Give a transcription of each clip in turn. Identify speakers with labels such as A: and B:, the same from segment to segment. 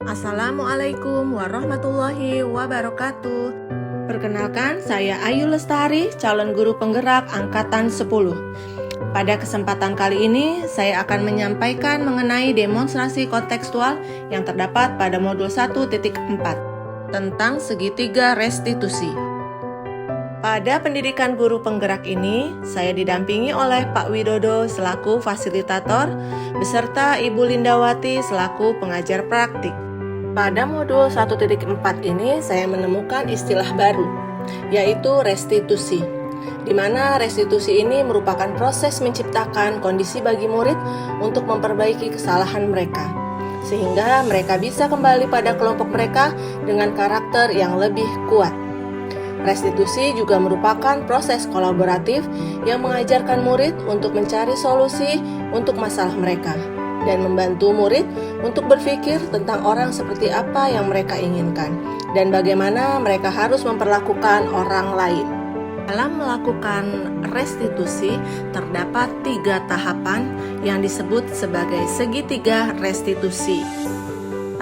A: Assalamualaikum warahmatullahi wabarakatuh. Perkenalkan, saya Ayu Lestari, calon guru penggerak angkatan 10. Pada kesempatan kali ini, saya akan menyampaikan mengenai demonstrasi kontekstual yang terdapat pada modul 1.4 tentang segitiga restitusi. Pada pendidikan guru penggerak ini, saya didampingi oleh Pak Widodo selaku fasilitator, beserta Ibu Lindawati selaku pengajar praktik. Pada modul 1.4 ini, saya menemukan istilah baru, yaitu restitusi, di mana restitusi ini merupakan proses menciptakan kondisi bagi murid untuk memperbaiki kesalahan mereka, sehingga mereka bisa kembali pada kelompok mereka dengan karakter yang lebih kuat. Restitusi juga merupakan proses kolaboratif yang mengajarkan murid untuk mencari solusi untuk masalah mereka dan membantu murid untuk berpikir tentang orang seperti apa yang mereka inginkan dan bagaimana mereka harus memperlakukan orang lain. Dalam melakukan restitusi, terdapat 3 tahapan yang disebut sebagai segitiga restitusi.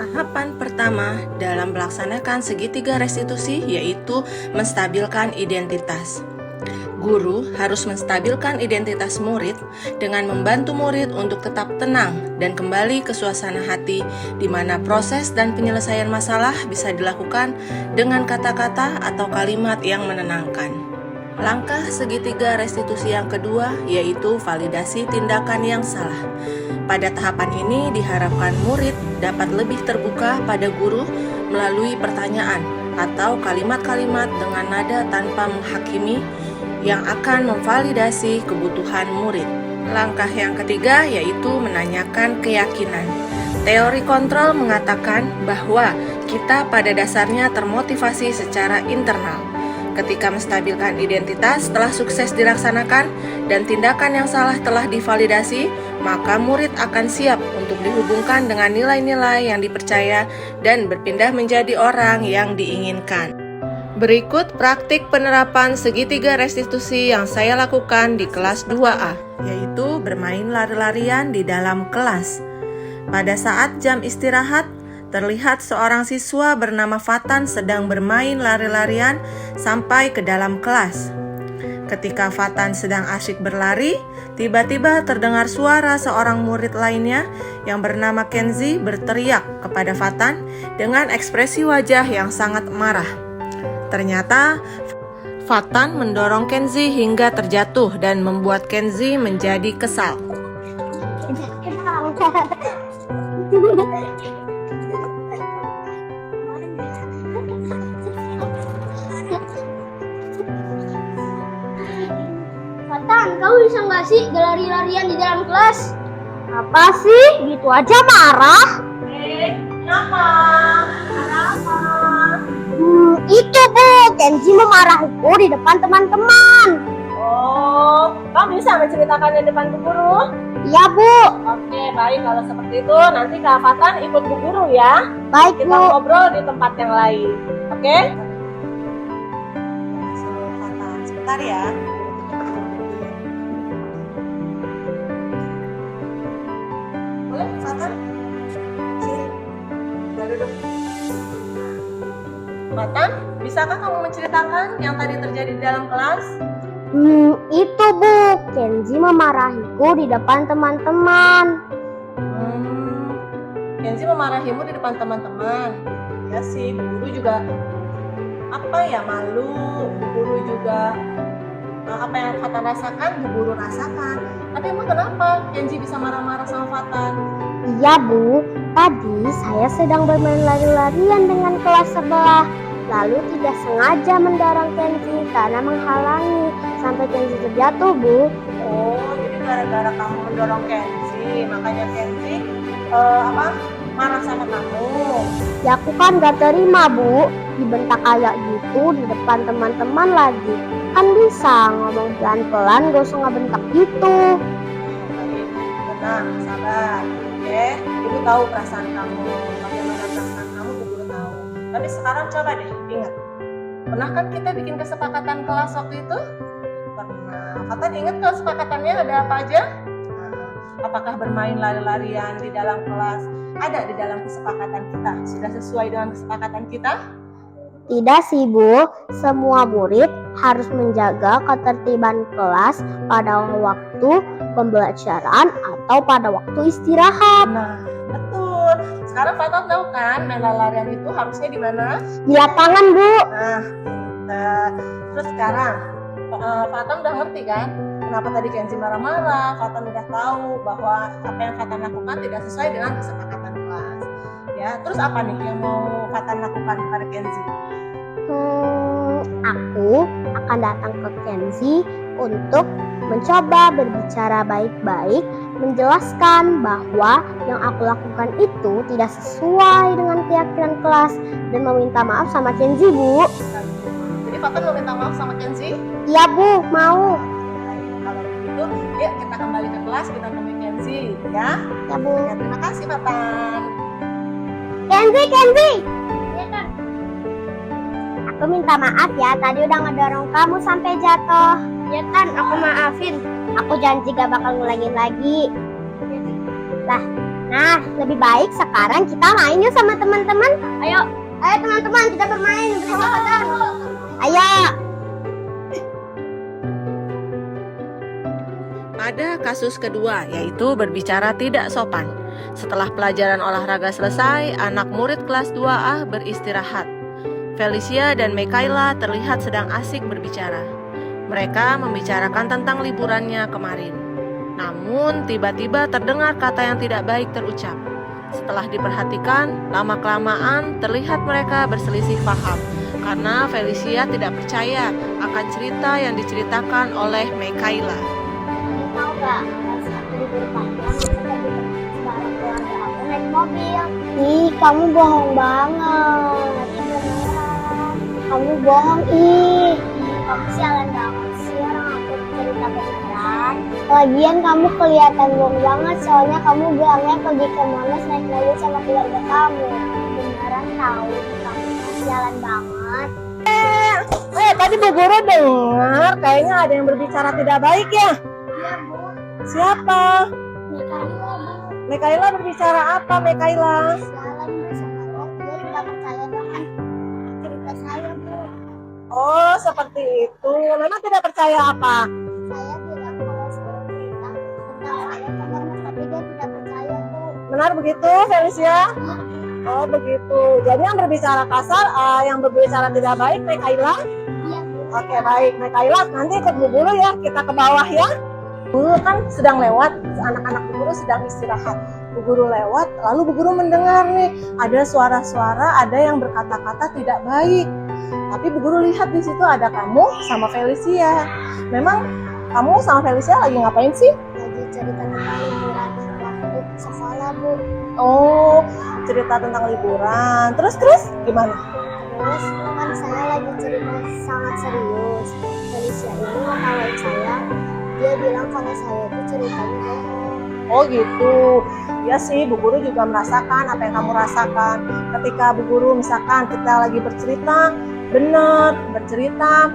A: Tahapan pertama dalam melaksanakan segitiga restitusi yaitu menstabilkan identitas. Guru harus menstabilkan identitas murid dengan membantu murid untuk tetap tenang dan kembali ke suasana hati di mana proses dan penyelesaian masalah bisa dilakukan dengan kata-kata atau kalimat yang menenangkan. Langkah segitiga restitusi yang kedua yaitu validasi tindakan yang salah. Pada tahapan ini diharapkan murid dapat lebih terbuka pada guru melalui pertanyaan atau kalimat-kalimat dengan nada tanpa menghakimi yang akan memvalidasi kebutuhan murid. Langkah yang ketiga yaitu menanyakan keyakinan. Teori kontrol mengatakan bahwa kita pada dasarnya termotivasi secara internal. Ketika menstabilkan identitas telah sukses dilaksanakan dan tindakan yang salah telah divalidasi, maka murid akan siap untuk dihubungkan dengan nilai-nilai yang dipercaya dan berpindah menjadi orang yang diinginkan. Berikut praktik penerapan segitiga restitusi yang saya lakukan di kelas 2A, yaitu bermain lari-larian di dalam kelas. Pada saat jam istirahat, terlihat seorang siswa bernama Fatan sedang bermain lari-larian sampai ke dalam kelas. Ketika Fatan sedang asyik berlari, tiba-tiba terdengar suara seorang murid lainnya yang bernama Kenzi berteriak kepada Fatan dengan ekspresi wajah yang sangat marah. Ternyata Fatan mendorong Kenzi hingga terjatuh dan membuat Kenzi menjadi kesal.
B: Fatan, kamu bisa nggak sih lari-larian di dalam kelas? Apa sih? Gitu aja marah?
A: Kenapa? Kenapa?
B: Itu Bu, Kenzi memarahiku di depan teman-teman.
A: Oh, kamu bisa menceritakan di depan Bu Guru?
B: Iya Bu.
A: Oke, baik. Kalau seperti itu, nanti Kak Fatan ikut Bu Guru ya.
B: Baik
A: Kita
B: Bu.
A: ngobrol di tempat yang lain. Oke? Fatan, sebentar ya. Boleh, Fatan? Sini. Kita duduk. Fatan, bisakah kamu menceritakan yang tadi terjadi di dalam kelas?
B: Itu Bu, Kenzi memarahiku di depan teman-teman.
A: Kenzi memarahimu di depan teman-teman. Ya sih, Bu Guru juga malu. Bu Guru juga apa yang Fatan rasakan, Bu Guru rasakan. Tapi emang kenapa Kenzi bisa marah-marah sama Fatan?
B: Iya Bu, tadi saya sedang bermain lari-larian dengan kelas sebelah. Lalu tidak sengaja mendorong Kenzi karena menghalangi sampai Kenzi terjatuh Bu.
A: Oh, jadi gara-gara kamu mendorong Kenzi, makanya Kenzi marah sama kamu.
B: Ya aku kan gak terima Bu, dibentak kayak gitu di depan teman-teman lagi. Kan bisa ngomong pelan-pelan, gak usah ngebentak gitu.
A: Baik, tenang, sabar. Oke, Ibu tahu perasaan kamu, bagaimana perasaan kamu, Bu Guru tahu. Tapi sekarang coba deh ingat, pernah kan kita bikin kesepakatan kelas waktu itu? Pernah. Fatan ingat kesepakatannya ada apa aja? Apakah bermain lari-larian di dalam kelas ada di dalam kesepakatan kita? Sudah sesuai dengan kesepakatan kita?
B: Tidak sih Bu, semua murid harus menjaga ketertiban kelas pada waktu pembelajaran atau pada waktu istirahat.
A: Nah, betul. Sekarang Faton tahu kan lari-larian itu harusnya di mana?
B: Di lapangan Bu.
A: Nah, terus sekarang Faton udah ngerti kan? Kenapa tadi Kenzi marah-marah? Faton udah tahu bahwa apa yang Faton lakukan tidak sesuai dengan kesepakatan kelas. Ya, terus apa nih yang mau Faton lakukan kepada Kenzi?
B: Aku akan datang ke Kenzi untuk mencoba berbicara baik-baik, menjelaskan bahwa yang aku lakukan itu tidak sesuai dengan keyakinan kelas dan meminta maaf sama Kenzi, Bu.
A: Jadi Faton mau minta maaf sama Kenzi?
B: Iya, Bu, mau.
A: Kalau begitu, yuk kita kembali ke kelas, kita temui Kenzi, ya.
B: Ya, Bu.
A: Ya, terima kasih Faton.
B: Kenzi. Iya, Kak. Aku minta maaf ya, tadi udah ngedorong kamu sampai jatuh. Ya kan, aku maafin. Aku janji gak bakal ngulangin lagi. Nah, lebih baik sekarang kita main yuk sama teman-teman. Ayo teman-teman, kita bermain bersama Faton. Ayo.
A: Pada kasus kedua, yaitu berbicara tidak sopan. Setelah pelajaran olahraga selesai, anak murid kelas 2A beristirahat. Felicia dan Mikaela terlihat sedang asik berbicara. Mereka membicarakan tentang liburannya kemarin. Namun, tiba-tiba terdengar kata yang tidak baik terucap. Setelah diperhatikan, lama-kelamaan terlihat mereka berselisih paham. Karena Felicia tidak percaya akan cerita yang diceritakan oleh Mikaela.
B: Tahu gak, pas aku libur panjang, aku pergi bareng keluarga aku naik mobil. Ih, kamu bohong banget. Kamu bohong, ih. Kamu sialan banget sih, orang aku cerita beneran. Lagian kamu kelihatan bohong banget, soalnya kamu bilangnya pergi ke Monas naik mobil sama keluarga kamu. Beneran tahu, kamu sialan banget.
A: Tadi Bu Guru dengar kayaknya ada yang berbicara tidak baik ya?
B: Iya, Bu.
A: Siapa?
B: Mikaela, Bu.
A: Mikaela berbicara apa, Mikaela?
B: Sialan, Bu, sekarang dia tidak percaya dengan cerita saya, Bu.
A: Oh, seperti itu. Memang tidak percaya apa?
B: Saya bilang kalau saya cerita tentang saya ke Monas, tapi dia tidak percaya, Bu.
A: Benar begitu, Felicia? Oh, begitu. Jadi yang berbicara kasar, yang berbicara tidak baik, Mikaela?
B: Iya, Bu.
A: Oke, baik. Mikaela, nanti ikut Bu Guru ya. Kita ke bawah ya. Bu Guru kan sedang lewat, anak-anak Bu Guru sedang istirahat. Bu Guru lewat, lalu Bu Guru mendengar nih, ada suara-suara, ada yang berkata-kata tidak baik. Tapi Bu Guru lihat di situ ada kamu sama Felicia. Memang kamu sama Felicia lagi ngapain sih?
B: Lagi cerita tentang liburan waktu sekolah, Bu.
A: Oh, cerita tentang liburan. Terus gimana?
B: Terus kan saya lagi cerita sangat serius. Felicia ini ngetawain saya. Dia bilang kalau saya itu ceritanya bohong.
A: Oh gitu. Ya sih, Bu Guru juga merasakan apa yang kamu rasakan. Ketika Bu Guru misalkan kita lagi bercerita, benar, bercerita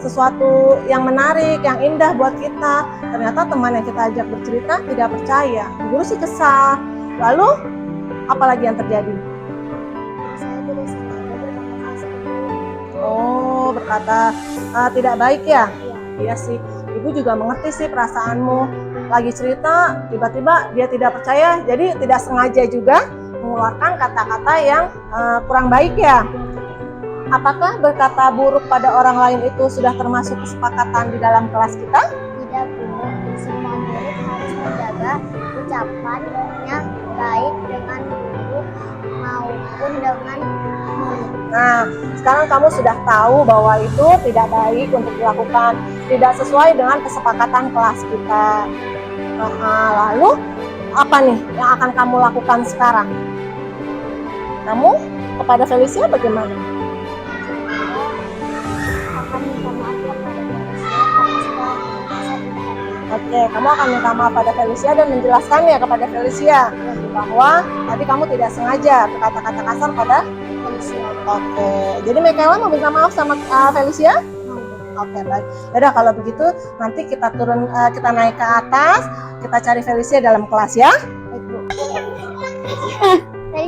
A: sesuatu yang menarik, yang indah buat kita. Ternyata teman yang kita ajak bercerita tidak percaya. Bu Guru sih kesal. Lalu, apa lagi yang terjadi?
B: Saya tidak sengaja berkata seperti itu.
A: Oh, berkata tidak baik ya?
B: Iya.
A: Iya sih, Ibu juga mengerti sih perasaanmu. Lagi cerita, tiba-tiba dia tidak percaya, jadi tidak sengaja juga mengeluarkan kata-kata yang kurang baik ya. Apakah berkata buruk pada orang lain itu sudah termasuk kesepakatan di dalam kelas kita?
B: Tidak, Bu. Semua murid harus menjaga ucapannya baik dengan guru maupun dengan murid.
A: Nah, sekarang kamu sudah tahu bahwa itu tidak baik untuk dilakukan, tidak sesuai dengan kesepakatan kelas kita. Lalu, apa nih yang akan kamu lakukan sekarang? Kamu kepada Felicia bagaimana?
B: Akan minta maaf kepada Felicia karena sudah merasa tidak.
A: Oke, kamu akan minta maaf pada Felicia dan menjelaskannya kepada Felicia bahwa tadi kamu tidak sengaja berkata-kata kasar pada
B: Felicia.
A: Oke, jadi Mikaela mau minta maaf sama Felicia? Oke, baik. Yaudah kalau begitu nanti kita turun, kita naik ke atas, kita cari Felicia dalam kelas ya.
B: Baik, Bu.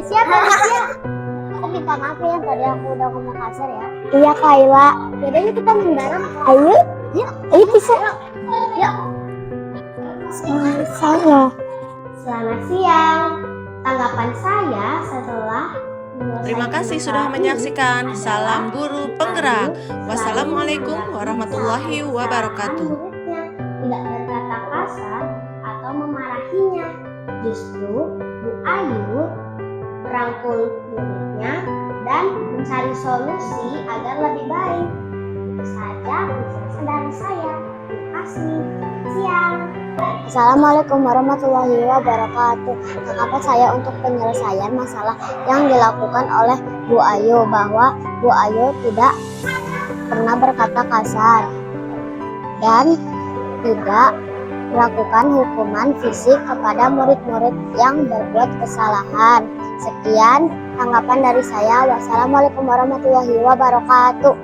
B: siap ya, siap. Aku minta maaf ya, tadi aku udah ngomong kasar ya. Iya Kayla. Yaudah yuk kita mendarat. Ayo, ayo bisa. Yuk. Saya. Selamat siang. Tanggapan saya setelah
A: Terima kasih sudah menyaksikan. Salam Guru Penggerak. Wassalamualaikum warahmatullahi wabarakatuh.
B: Muridnya tidak berkata kasar atau memarahinya. Justru Bu Ayu merangkul muridnya dan mencari solusi agar lebih baik. Itu saja penjelasan dari saya. Terima kasih. Siang. Assalamualaikum warahmatullahi wabarakatuh. Tanggapan saya untuk penyelesaian masalah yang dilakukan oleh Bu Ayu, bahwa Bu Ayu tidak pernah berkata kasar dan tidak melakukan hukuman fisik kepada murid-murid yang berbuat kesalahan. Sekian tanggapan dari saya. Wassalamualaikum warahmatullahi wabarakatuh.